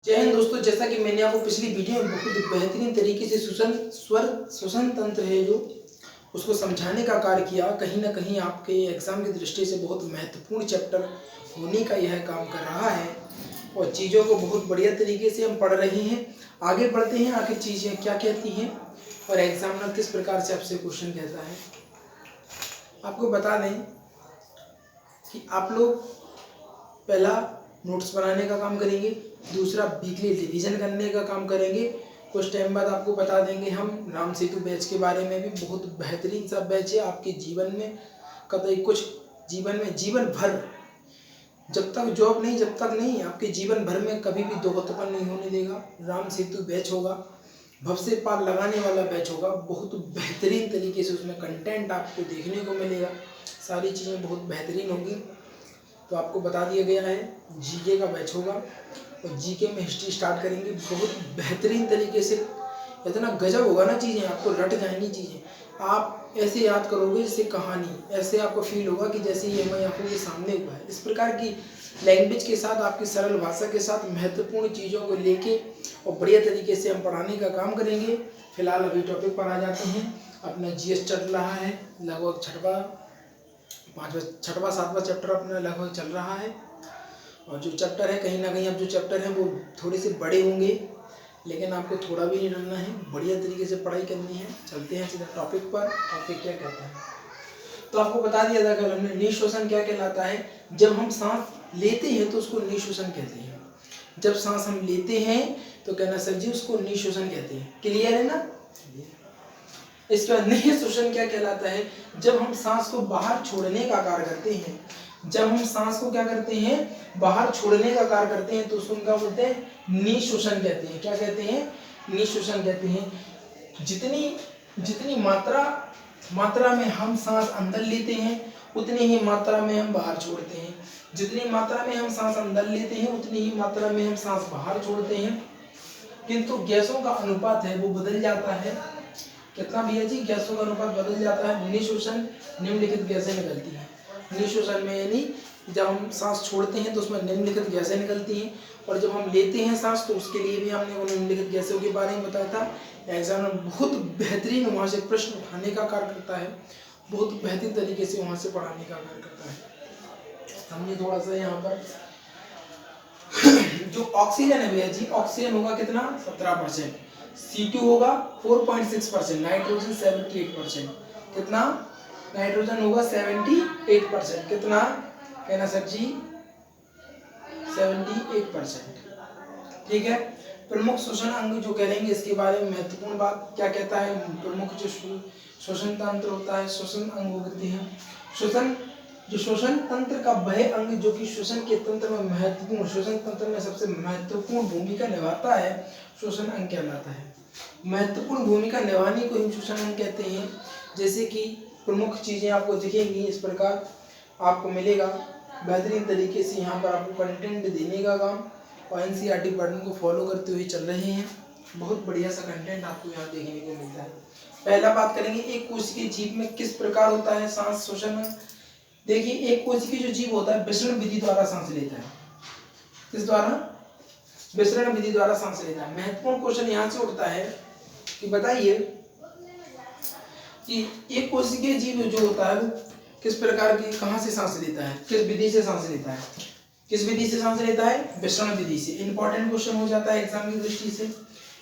जय हिंद दोस्तों। जैसा कि मैंने आपको पिछली वीडियो में बहुत बेहतरीन तरीके से श्वसन तंत्र है जो उसको समझाने का कार्य किया, कहीं ना कहीं आपके एग्जाम की दृष्टि से बहुत महत्वपूर्ण चैप्टर होने का यह काम कर रहा है और चीज़ों को बहुत बढ़िया तरीके से हम पढ़ रहे हैं। आगे बढ़ते हैं, आखिर चीज़ें क्या कहती हैं और एग्जामिनर किस प्रकार से आपसे क्वेश्चन कहता है। आपको बता दें कि आप लोग पहला नोट्स बनाने का काम करेंगे, दूसरा वीकली रिवीजन करने का काम करेंगे। कुछ टाइम बाद आपको बता देंगे हम राम सेतु बैच के बारे में भी। बहुत बेहतरीन सा बैच है, आपके जीवन में कतई कुछ जीवन भर जब तक जॉब नहीं, जब तक नहीं, आपके जीवन भर में कभी भी दोहरापन नहीं होने देगा। राम सेतु बैच होगा, भव से पार लगाने वाला बैच होगा। बहुत बेहतरीन तरीके से उसमें कंटेंट आपको देखने को मिलेगा, सारी चीज़ें बहुत बेहतरीन होंगी। तो आपको बता दिया गया है जीके का बैच होगा और जीके में हिस्ट्री स्टार्ट करेंगे बहुत बेहतरीन तरीके से। इतना गजब होगा ना, चीज़ें आपको रट जाएंगी, चीज़ें आप ऐसे याद करोगे जैसे कहानी, ऐसे आपको फील होगा कि जैसे ये हमारी आंखों के सामने हुआ है। इस प्रकार की लैंग्वेज के साथ, आपकी सरल भाषा के साथ महत्वपूर्ण चीज़ों को लेके और बढ़िया तरीके से हम पढ़ाने का काम करेंगे। फिलहाल अभी टॉपिक पर आ जाते हैं। अपना जीएस चल रहा है, लगभग छठवां सातवां चैप्टर अपना लगभग चल रहा है। और जो चैप्टर है, कहीं ना कहीं अब जो चैप्टर है वो थोड़े से बड़े होंगे, लेकिन आपको थोड़ा भी नहीं डरना है, बढ़िया तरीके से पढ़ाई करनी है। चलते हैं सीधा टॉपिक पर। टॉपिक क्या कहता है तो आपको बता दिया था कल हमने, निःश्वसन क्या कहलाता है। जब हम सांस लेते हैं तो उसको निःश्वसन कहते हैं। जब सांस हम लेते हैं तो कहना सर जी उसको निःश्वसन कहते हैं। क्लियर है ना। इसके बाद निःश्वसन क्या कहलाता है। जब हम सांस को बाहर छोड़ने का कार्य करते हैं, जब हम सांस को क्या करते हैं, बाहर छोड़ने का कार्य करते हैं तो उसको क्या बोलते हैं, निःश्वसन कहते हैं। क्या कहते हैं, निःश्वसन कहते हैं। जितनी मात्रा में हम सांस अंदर लेते हैं उतनी ही मात्रा में हम बाहर छोड़ते हैं। जितनी मात्रा में हम सांस अंदर लेते हैं उतनी ही मात्रा में हम सांस बाहर छोड़ते हैं। किंतु गैसों का अनुपात है वो बदल जाता है। कितना भैया जी, गैसों का अनुपात बदल जाता है। निःश्वसन निम्नलिखित गैसें निकलती हैं। निःश्वसन में यानी जब हम सांस छोड़ते हैं तो उसमें निम्नलिखित गैसें निकलती हैं, और जब हम लेते हैं सांस तो उसके लिए भी हमने उन निम्नलिखित गैसों के बारे में बताया था। एग्जाम में बहुत बेहतरीन वहाँ से प्रश्न उठाने का कार्य करता है, बहुत बेहतरीन तरीके से वहाँ से पढ़ाने का कार्य करता है। हमने थोड़ा सा यहाँ पर जो ऑक्सीजन है भैया जी, ऑक्सीजन होगा कितना, 17%, C2 होगा 4.6%, नाइट्रोजन 78%। कितना, नाइट्रोजन होगा 78%। कितना कहना सर जी, 78%। ठीक है। प्रमुख श्वसन अंग जो करेंगे इसके बारे में महत्वपूर्ण बात क्या कहता है। प्रमुख जो श्वसन तंत्र होता है, श्वसन अंग होते हैं। श्वसन तंत्र का वह अंग जो कि श्वसन के तंत्र में महत्वपूर्ण, श्वसन तंत्र में सबसे महत्वपूर्ण भूमिका निभाता है, श्वसन अंग कहलाता है। महत्वपूर्ण भूमिका निभाने को ही श्वसन अंग कहते हैं। जैसे कि प्रमुख चीजें आपको दिखेंगी इस प्रकार, आपको मिलेगा बेहतरीन तरीके से यहाँ पर आपको कंटेंट देने का काम, और एनसीईआरटी पैटर्न को फॉलो करते हुए चल रहे हैं। बहुत बढ़िया सा कंटेंट आपको यहाँ देखने को मिलता है। पहला बात करेंगे, एक कोशिकीय जीव में किस प्रकार होता है सांस श्वसन। देखिए, एक कोशिकीय जो जीव होता है विसरण विधि द्वारा सांस लेता है। किस द्वारा, विसरण विधि द्वारा सांस लेता है। महत्वपूर्ण क्वेश्चन यहाँ से उठता है कि बताइए कि एक कोशिकीय जीव जो होता है वो किस प्रकार की, कहाँ से सांस लेता है, किस विधि से सांस लेता है, किस विधि से सांस लेता है, विसरण विधि से। इंपॉर्टेंट क्वेश्चन हो जाता है एग्जाम की दृष्टि से।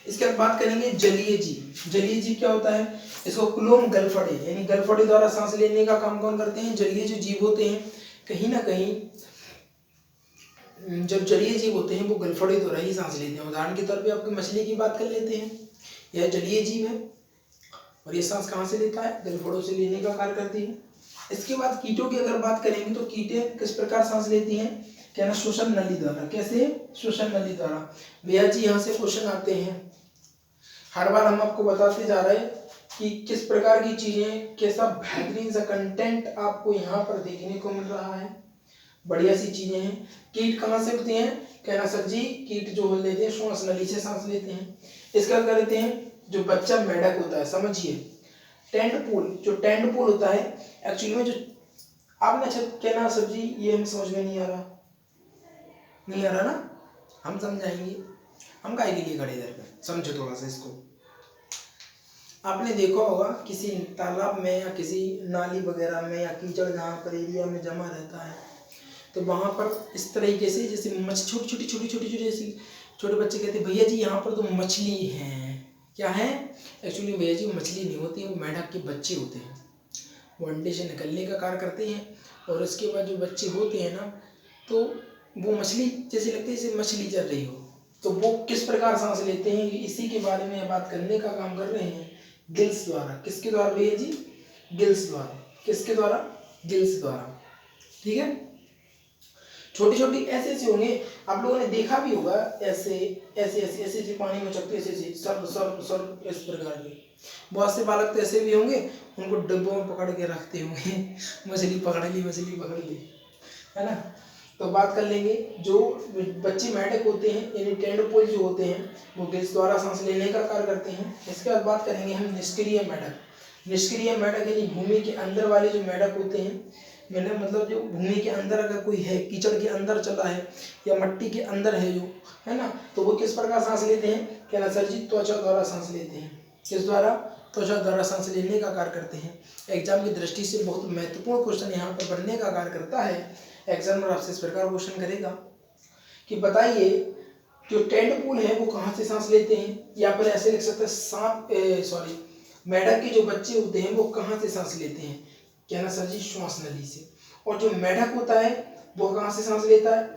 इसके बाद बात करेंगे जलीय जीव। जलीय जीव क्या होता है, इसको कुलोम गलफड़े यानी गलफड़े द्वारा सांस लेने का काम कौन करते हैं, जलीय जो जीव होते हैं। कहीं ना कहीं जब जलीय जीव होते हैं वो गलफड़े द्वारा ही सांस लेते हैं। उदाहरण के तौर पे आपकी मछली की बात कर लेते हैं, यह जलीय जीव है और ये सांस कहाँ से लेता है, गलफड़ों से लेने का कार्य करती है। इसके बाद कीटों की अगर बात करेंगे तो कीटें किस प्रकार सांस लेती हैं, कहना श्वसन नली द्वारा। कैसे, श्वसन नली द्वारा। भैया जी यहाँ से क्वेश्चन आते हैं, हर बार हम आपको बताते जा रहे हैं कि किस प्रकार की चीजें, कैसा बेहतरीन सा कंटेंट आपको यहाँ पर देखने को मिल रहा है। बढ़िया सी चीजें हैं। कीट कहाँ से उठते हैं, कहना सर जी कीट जो लेते हैं श्वास नली से सांस लेते हैं। इसका क्या लेते हैं, जो बच्चा मेढक होता है, समझिए टेंट पूल, जो टेंट पूल होता है एक्चुअली में, जो आपने अच्छा कहना सर जी ये हमें समझ में नहीं आ रहा ना, हम समझाएंगे। हम काहे के लिए खड़े इधर पे, समझो थोड़ा सा इसको। आपने देखा होगा किसी तालाब में या किसी नाली वगैरह में या कीचड़ जहाँ पर एरिया में जमा रहता है, तो वहाँ पर इस तरीके से जैसे छोटी छोटी जैसी छोटे बच्चे कहते हैं भैया जी यहाँ पर तो मछली हैं। क्या है? एक्चुअली भैया जी वो मछली नहीं होती है, वो मेंढक के बच्चे होते हैं। वो अंडे से निकलने का कार्य करते हैं और उसके बाद जो बच्चे होते हैं ना, तो वो मछली जैसे लगती है जैसे मछली चल रही हो। तो वो किस प्रकार सांस लेते हैं, इसी के बारे में बात करने का काम कर रहे हैं। गिल्स द्वारा। किसके द्वारा भैया जी? गिल्स द्वारा। किसके द्वारा? गिल्स द्वारा। ठीक है। छोटी छोटी ऐसे ऐसे होंगे, आप लोगों ने देखा भी होगा, ऐसे ऐसे ऐसे ऐसे ऐसे पानी में चकते ऐसे ऐसे सर्व सर्व सर्व इस प्रकार के। बहुत से बालक तो ऐसे भी होंगे, उनको डिब्बों में पकड़ के रखते होंगे मछली पकड़ ली, मछली पकड़ ली, है ना। तो बात कर लेंगे जो बच्चे मेंढक होते हैं यानी टेंडपोल जो होते हैं, वो गिल्स द्वारा सांस लेने का कार्य करते हैं। इसके बाद बात करेंगे हम निष्क्रिय मेंढक। निष्क्रिय मेंढक यानी भूमि के अंदर वाले जो मेंढक होते हैं, मैंने मतलब जो भूमि के अंदर अगर कोई है, कीचड़ के अंदर चला है या मट्टी के अंदर है जो, है ना, तो वो किस प्रकार सांस लेते हैं? कहना सर जी त्वचा द्वारा सांस लेते हैं। किस द्वारा? त्वचा द्वारा सांस लेने का कार्य करते हैं। एग्जाम की दृष्टि से बहुत महत्वपूर्ण क्वेश्चन यहाँ पर बनने का कार्य करता है। एग्जामिनर आपसे इस प्रकार क्वेश्चन करेगा कि बताइए जो टेंटपोल है वो कहाँ से सांस लेते हैं, या फिर ऐसे लिख सकते हैं मेंढक के जो बच्चे होते हैं वो कहाँ से सांस लेते हैं? कहना सर जी श्वास नली से। और जो मेंढक होता है वो कहाँ से सांस लेता है?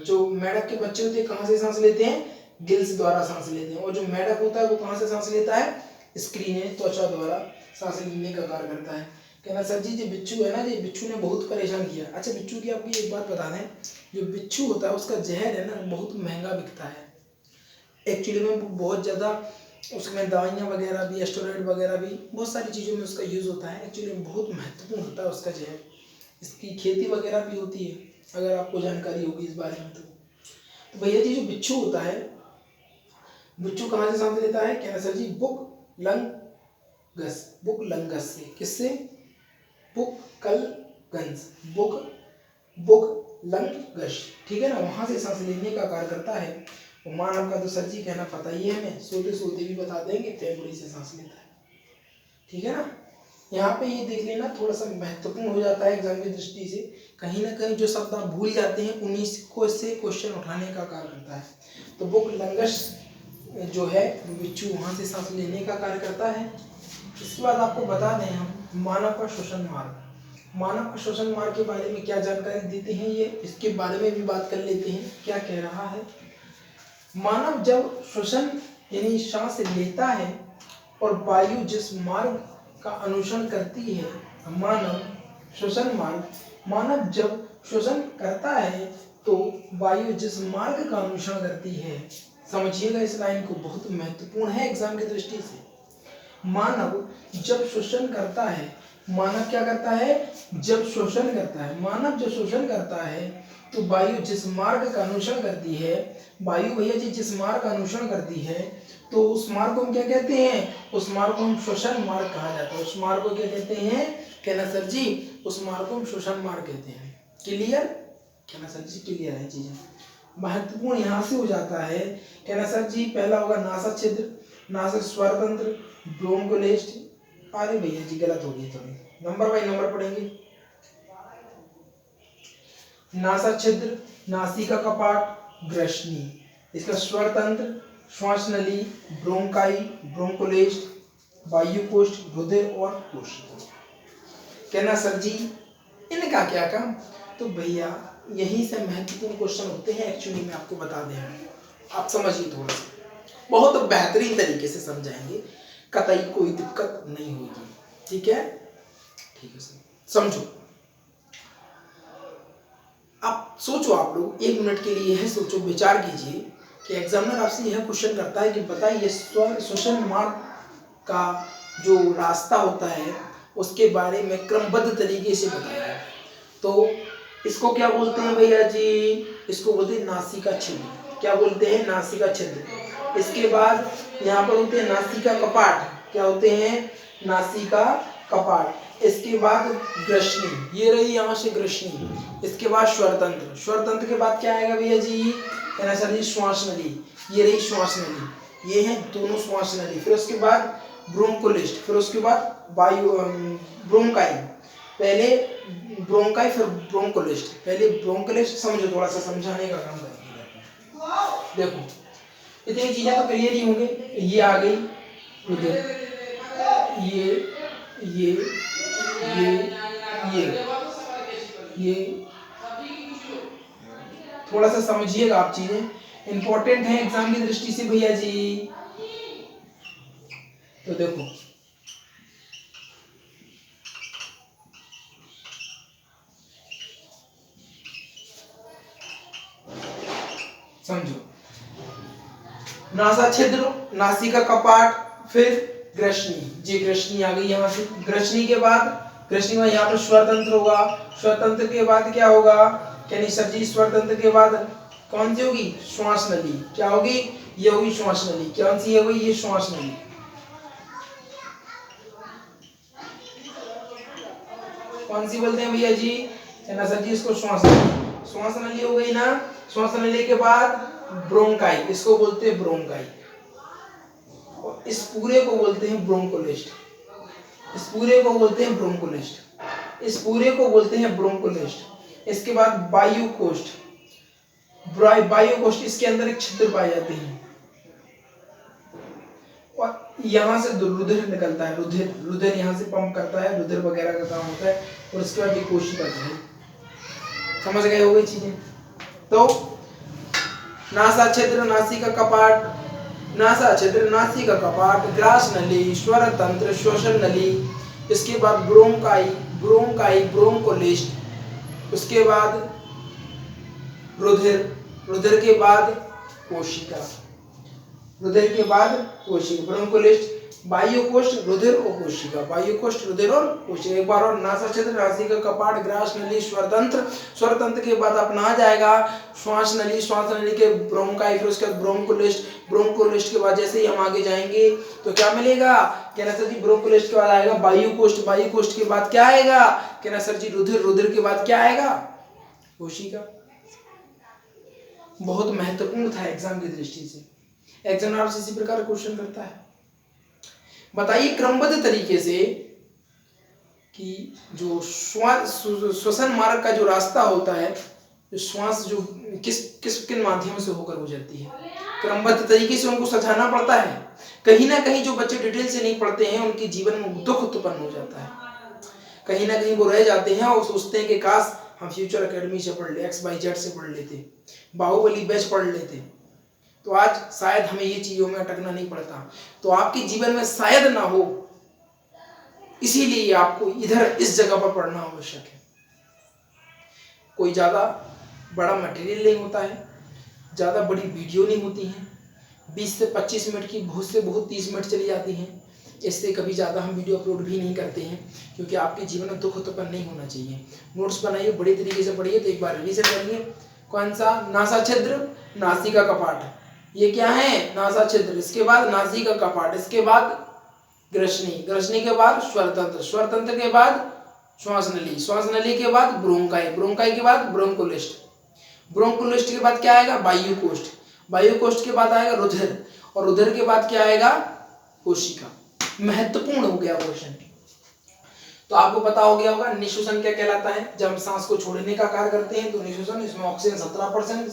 जो मेंढक के बच्चे होते हैं कहाँ से सांस लेते हैं? गिल्स द्वारा सांस लेते हैं। और जो मेंढक होता है वो कहाँ से सांस लेता है? स्क्रीन त्वचा द्वारा सांस लेने का कार्य करता है। कहना सर जी जो बिच्छू है ना, ये बिच्छू ने बहुत परेशान किया। अच्छा बिच्छू की आपकी एक बात बता दें, जो बिच्छू होता है उसका जहर है ना बहुत महंगा बिकता है। एक्चुअली में बहुत ज़्यादा उसमें दवाइयाँ वगैरह भी, एस्टेरॉइड वगैरह भी, बहुत सारी चीज़ों में उसका यूज़ होता है। एक्चुअली में बहुत महत्वपूर्ण होता है उसका जहर। इसकी खेती वगैरह भी होती है, अगर आपको जानकारी होगी इस बारे में। तो भैया जी जो बिच्छू होता है, बिच्छू कहाँ से सांस लेता है? कहना सर जी बुक लंगस से। किससे? बुक लंगस, ठीक है ना, वहां से सांस लेने का कार्य करता है। और मानव का तो सर जी कहना पता ही है हमें, सोते भी बता देंगे, फेफड़े से सांस लेता है। ठीक है ना। यहाँ पे ये देख लेना थोड़ा सा महत्वपूर्ण हो जाता है एग्जाम की दृष्टि से। कहीं ना कहीं जो शब्द आप भूल जाते हैं उन्हीं को से क्वेश्चन उठाने का कार्य करता है। तो बुक लंगस जो है बिच्छू वहां से सांस लेने का कार्य करता है। इसके बाद आपको बता दें हम मानव का श्वसन मार्ग। मानव का श्वसन मार्ग के बारे में क्या जानकारी देते हैं ये, इसके बारे में भी बात कर लेते हैं। क्या कह रहा है? मानव जब श्वसन यानी सांस लेता है और वायु जिस मार्ग का अनुसरण करती है, मानव जब श्वसन करता है तो वायु जिस मार्ग का अनुसरण करती है, समझिएगा इस लाइन को, बहुत महत्वपूर्ण है एग्जाम की दृष्टि से। मानव जब श्वसन करता है, मानव क्या करता है? जब श्वसन करता है। मानव जब श्वसन करता है तो वायु जिस मार्ग का अनुसरण करती है, वायु भैया जी जिस मार्ग का अनुसरण करती है, तो उस मार्ग को हम क्या कहते हैं? उस मार्ग को हम श्वसन मार्ग कहा जाता है। उस मार्ग को क्या कहते हैं? कहना सर जी उस मार्ग को हम श्वसन मार्ग कहते हैं। क्लियर? कहना सर जी क्लियर है चीजें। महत्वपूर्ण यहाँ से हो जाता है। कहना सर जी पहला होगा नासा छिद्र, नासा स्वर तंत्र, ब्रोंकोलेस्ट। अरे भैया जी गलत हो गई थोड़ी, नंबर बाय नंबर पढ़ेंगे। नासा छिद्र, नासिका कपाट, ग्रसनी। इसका स्वर तंत्र, श्वास नली, ब्रोंकाई, ब्रोंकोलेस्ट, वायुकोष्ठ, हृदय और कोशिका। कहना सर जी इनका क्या काम? तो भैया यही से महत्वपूर्ण क्वेश्चन होते हैं। एक्चुअली मैं आपको बता दें, आप समझिए थोड़ा सा, बहुत बेहतरीन तरीके से समझाएंगे, कतई कोई दिक्कत नहीं होगी। ठीक है? ठीक है सर, समझो। आप सोचो, आप लोग 1 मिनट के लिए है सोचो, विचार कीजिए कि एग्जामिनर आपसे यह क्वेश्चन करता है कि बताइए श्वसन मार्ग का जो रास्ता होता है उसके बारे में क्रमबद्ध तरीके से बताइए। तो इसको क्या बोलते हैं भैया जी? इसको बोलते हैं नासिका छिद्र। क्या बोलते हैं? नासिका छिद्र। इसके बाद यहाँ पर होते हैं नासिका कपाट। क्या होते हैं? नासिका कपाट। इसके बाद ग्रसनी, ये रही यहाँ से ग्रसनी। इसके बाद स्वर तंत्र। स्वर तंत्र के बाद क्या आएगा भैया जी? कहना सर जी श्वास नली, ये रही श्वास नली, ये हैं दोनों श्वास नली। फिर उसके बाद ब्रोंकोलिस्ट, फिर उसके बाद वायु ब्रोंकाई, पहले ब्रोंकाई फिर ब्रोंकोलिस्ट, पहले ब्रोंकोलिस्ट। समझो, थोड़ा सा समझाने का काम करेंगे। देखो इतनी चीजें तो क्लियर ही होंगे। ये आ गई रुधिर, ये थोड़ा सा समझिएगा आप, चीजें इंपॉर्टेंट हैं एग्जाम की दृष्टि से भैया जी। तो देखो समझो, नासा छिद्र, नासिका कपाट, फिर ग्रसनी, जी ग्रसनी आ गई यहाँ से। ग्रसनी के बाद, ग्रसनी में यहाँ पर स्वर तंत्र होगा। स्वर तंत्र के बाद क्या होगा, यानी सर जी स्वर तंत्र के बाद कौन सी होगी, श्वास नली। क्या होगी, ये होगी श्वास नली। कौन सी है वही, ये श्वास नली। कौन सी बोलते हैं भैया जी, है ना सर जी, इसको श्वास नली। श्वास नली हो गई ना। श्वास नली के बाद ब्रोंकाई, इसको बोलते हैं ब्रोंकाई, और इस पूरे को बोलते हैं ब्रोंकोलिस्ट। इस पूरे को बोलते हैं ब्रोंकोलिस्ट, इस पूरे को बोलते हैं ब्रोंकोलिस्ट। इसके बाद वायु कोष्ठ, वायु कोष्ठ, इसके अंदर एक छिद्र पाए जाते हैं और यहाँ से रुधिर निकलता है। रुधिर, रुधिर यहाँ से पंप करता है, रुधिर वगैरह का काम होता है। और उसके बाद कोशिका है। समझ गए हो गई चीजें। तो नासा छिद्र, नासिका कपाट, नासा छिद्र, नासिका कपाट, ग्रास नली, स्वर तंत्र, श्वसन नली, इसके बाद ब्रोंकाई, ब्रोंकाई ब्रोंकोलिस्ट, उसके बाद रुधिर, रुधिर के बाद कोशिका, रुधिर के बाद कोशिका, ब्रोंकोलिस्ट, वायु कोष्ठ, रुधिर और कोशिका, वायु कोष्ठ, रुधिर और कोशिका। एक बार और, नासा छिद्र, नासिका कपाट, ग्रास नली, स्वर तंत्र, स्वर तंत्र के बाद अपना आ जाएगा श्वास नली, श्वास नली के ब्रोंकाई, फिर उसके बाद ब्रोंकोलिस्ट, ब्रोंकोलिस्ट के बाद जैसे ही हम आगे जाएंगे तो क्या मिलेगा, कहना सर जी ब्रोंकोलिस्ट के बाद आएगा वायु कोष्ठ, वायु कोष्ठ के बाद क्या आएगा, कहना सर जी रुधिर, रुधिर के बाद क्या आएगा, कोशिका। बहुत महत्वपूर्ण था एग्जाम की दृष्टि से। एग्जाम आपसे इसी प्रकार क्वेश्चन करता है। बताइए क्रमबद्ध तरीके से कि जो श्वसन मार्ग का जो रास्ता होता है, जो श्वास जो किन माध्यम से होकर गुजरती है, क्रमबद्ध तरीके से उनको समझाना पड़ता है। कहीं ना कहीं जो बच्चे डिटेल से नहीं पढ़ते हैं उनके जीवन में दुख उत्पन्न हो जाता है। कहीं ना कहीं वो रह जाते हैं और सोचते हैं कि काश हम फ्यूचर एकेडमी से पढ़ ले, XYZ से पढ़ लेते, बाहुबली बैच पढ़ लेते, तो आज शायद हमें ये चीजों में अटकना नहीं पड़ता। तो आपके जीवन में शायद ना हो, इसीलिए आपको इधर इस जगह पर पढ़ना आवश्यक है। कोई ज्यादा बड़ा मटेरियल नहीं होता है, ज्यादा बड़ी वीडियो नहीं होती है, 20 से 25 मिनट की, बहुत से बहुत 30 मिनट चली जाती हैं। इससे कभी ज़्यादा हम वीडियो अपलोड भी नहीं करते हैं, क्योंकि आपके जीवन में दुख उत्पन्न नहीं होना चाहिए। नोट्स बनाइए, बड़ी तरीके से पढ़िए। तो एक बार रिवीजन करिए। कौन सा, नासा छिद्र, नासिका कपाट, ये क्या है, नासा छिद्र, इसके बाद नासिका कपाट, इसके बाद ग्रसनी, ग्रसनी के बाद स्वर तंत्र, स्वर तंत्र के बाद श्वास नली, श्वास नली के बाद ब्रोंकाई, ब्रोंकाई के बाद ब्रोंकोलिस्ट, ब्रोंकोलिस्ट के बाद क्या आएगा, वायु कोष्ठ, वायु कोष्ठ के बाद आएगा रुधिर, और रुधिर के बाद क्या आएगा, कोशिका। महत्वपूर्ण हो गया क्वेश्चन। तो आपको पता हो गया होगा निःश्वसन क्या कहलाता है। जब हम सांस को छोड़ने का कार्य करते हैं तो निःश्वसन, इसमें ऑक्सीजन 17%,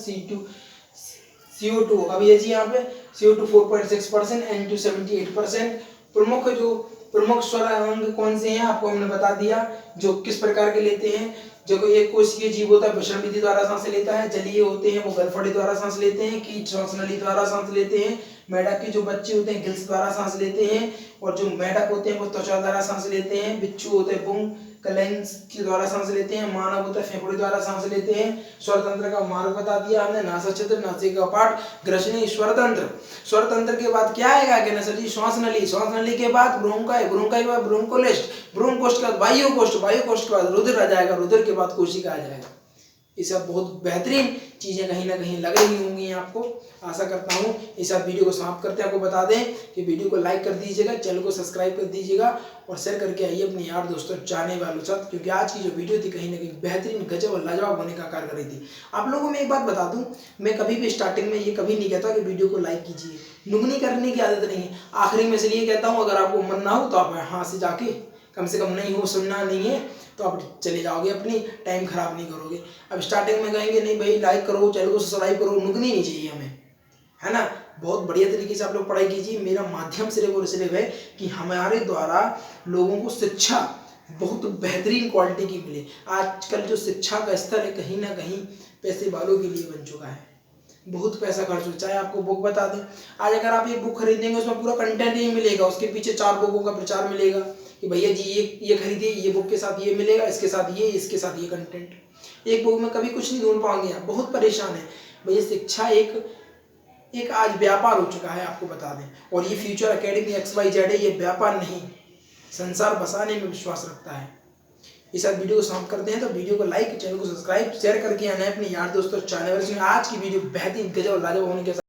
CO2 होगा भैया जी यहाँ पे, CO2 4.6%, N2 78%। प्रमुख स्वर अंग कौन से हैं आपको हमने बता दिया, जो किस प्रकार के लेते हैं। जो कोई एक कोशिकीय जीव होता है विषम विधि द्वारा सांस लेता है, जलीय होते हैं वो गलफड़ी द्वारा सांस लेते हैं, कीट श्वास नली द्वारा सांस लेते हैं, मेढक के जो बच्चे होते हैं गिल्स द्वारा सांस लेते हैं, और जो मेढक होते हैं वो त्वचा द्वारा सांस लेते हैं, बिच्छू होते हैं पुंग कलेंस के द्वारा सांस लेते हैं, मानव होता है फेफड़े द्वारा सांस लेते हैं। स्वर तंत्र का मार्ग बता दिया हमने, नासा छिद्र, नासिका कपाट, ग्रसनी, स्वर तंत्र। स्वर तंत्र के बाद क्या आएगा, कहना सर जी श्वास नली, श्वास नली के बाद ब्रोंकाई, ब्रोंकाई के बाद ब्रोंकोलिस्ट, ब्रोंकोलिस्ट के बाद वायु कोष्ठ, वायु कोष्ठ के बाद रुधिर आ जाएगा, रुधिर के बाद कोशिका आ जाएगा। ये सब बहुत बेहतरीन चीज़ें कहीं ना कहीं लग रही होंगी आपको, आशा करता हूँ। इस साथ वीडियो को समाप्त करते हैं। आपको बता दें कि वीडियो को लाइक कर दीजिएगा, चैनल को सब्सक्राइब कर दीजिएगा और शेयर करके आइए अपने यार दोस्तों चाहने वालों के साथ, क्योंकि आज की जो वीडियो थी कहीं ना कहीं बेहतरीन, गजब और लाजवाब होने का कार्य कर रही थी। आप लोगों में एक बात बता दूं, मैं कभी भी स्टार्टिंग में ये कभी नहीं कहता कि वीडियो को लाइक कीजिए, नुगनी करने की आदत नहीं है। आखिरी में इसलिए कहता हूँ, अगर आपको मन ना हो तो आप यहाँ से जाके, कम से कम नहीं हो सुनना नहीं है तो आप चले जाओगे, अपनी टाइम खराब नहीं करोगे। अब स्टार्टिंग में कहेंगे नहीं भाई लाइक करो, चैनल को सब्सक्राइब करो, नुगनी नहीं चाहिए हमें, है ना। बहुत बढ़िया तरीके से आप लोग पढ़ाई कीजिए। मेरा माध्यम सिर्फ और सिर्फ है कि हमारे द्वारा लोगों को शिक्षा बहुत बेहतरीन क्वालिटी की मिले। आजकल जो शिक्षा का स्तर है कहीं ना कहीं पैसे वालों के लिए बन चुका है, बहुत पैसा खर्च हो। चाहे आपको बुक बता दें, आज अगर आप एक बुक खरीदेंगे उसमें पूरा कंटेंट ही मिलेगा, उसके पीछे 4 बुकों का प्रचार मिलेगा कि भैया जी ये खरीदिए, ये बुक के साथ ये मिलेगा, इसके साथ ये, इसके साथ ये कंटेंट। एक बुक में कभी कुछ नहीं ढूंढ पाएंगे आप, बहुत परेशान है भैया। शिक्षा एक आज व्यापार हो चुका है, आपको बता दें। और ये फ्यूचर एकेडमी XYZ है, ये व्यापार नहीं, संसार बसाने में विश्वास रखता है। इस साथ वीडियो को समाप्त करते हैं। तो वीडियो को लाइक, चैनल को सब्सक्राइब, शेयर करके आना है अपने यार दोस्तों चाहने वाले। आज की वीडियो बेहतरीन, गजब और लाजवाब होने के